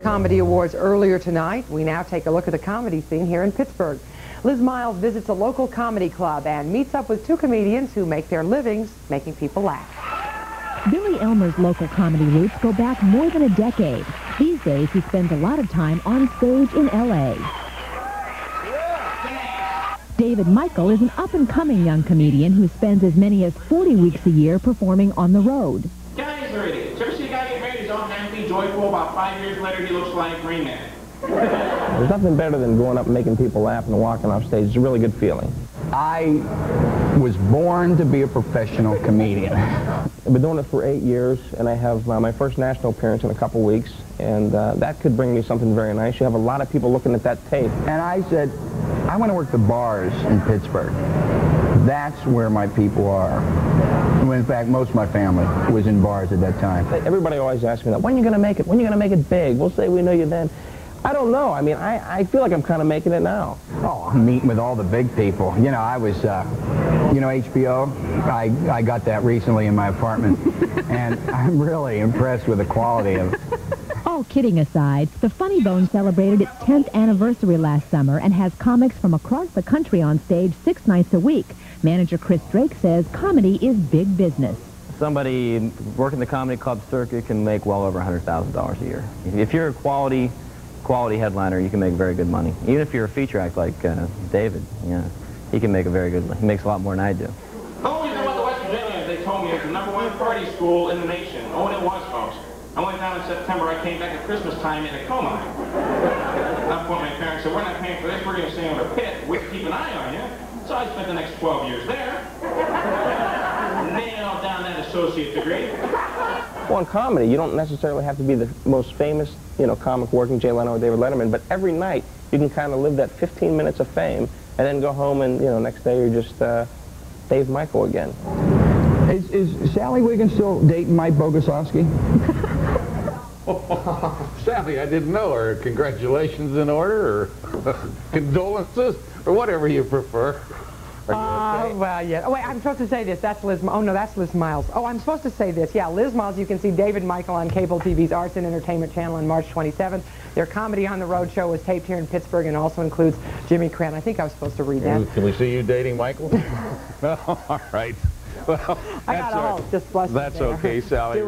Comedy Awards earlier tonight. We now take a look at the comedy scene here in Pittsburgh. Liz Miles visits a local comedy club and meets up with two comedians who make their livings making people laugh. Billy Elmer's local comedy roots go back more than a decade. These days, he spends a lot of time on stage in L.A. David Michael is an up-and-coming young comedian who spends as many as 40 weeks a year performing on the road. Guys are idiots. You ever see a guy get married, he's all happy, joyful, about 5 years later he looks like Green Man. There's nothing better than going up and making people laugh and walking off stage. It's a really good feeling. I was born to be a professional comedian. I've been doing it for 8 years, and I have my first national appearance in a couple weeks, and that could bring me something very nice. You have a lot of people looking at that tape. And I said, I want to work the bars in Pittsburgh. That's where my people are. Well, in fact, most of my family was in bars at that time. Everybody always asks me that, when are you going to make it? When are you going to make it big? We'll say we know you then. I don't know. I mean, I feel like I'm kind of making it now. Oh, I'm meeting with all the big people. You know, I was, you know, HBO, I got that recently in my apartment, and I'm really impressed with the quality of it. All kidding aside, the Funny Bone celebrated its 10th anniversary last summer and has comics from across the country on stage 6 nights a week. Manager Chris Drake says comedy is big business. Somebody working the comedy club circuit can make well over $100,000 a year. If you're a quality headliner, you can make very good money. Even if you're a feature act like David, yeah, he can make he makes a lot more than I do. Oh, you know about the West Virginia? They told me it's the #1 party school in the nation. Oh, and it was, folks. I went down in September. I came back at Christmas time in a coma. At point, my parents said, we're not paying for this. We're going to stay in a pit. We keep an eye on you. So I spent the next 12 years there. Nailed down that associate degree. Well, in comedy, you don't necessarily have to be the most famous, you know, comic working Jay Leno or David Letterman, but every night you can kind of live that 15 minutes of fame and then go home and, you know, next day you're just Dave Michael again. Is Sally Wiggins still dating Mike Boguslavsky? Sally, I didn't know her. Congratulations in order, or condolences, or whatever you prefer. Well, yeah. Oh, wait, I'm supposed to say this. That's Liz. Oh, no, that's Liz Miles. Oh, I'm supposed to say this. Yeah, Liz Miles. You can see David Michael on cable TV's Arts and Entertainment Channel on March 27th. Their Comedy on the Road show was taped here in Pittsburgh and also includes Jimmy Cran. I think I was supposed to read that. Can we see you dating Michael? All right. Well, I got a hope. Just bless That's okay, Sally.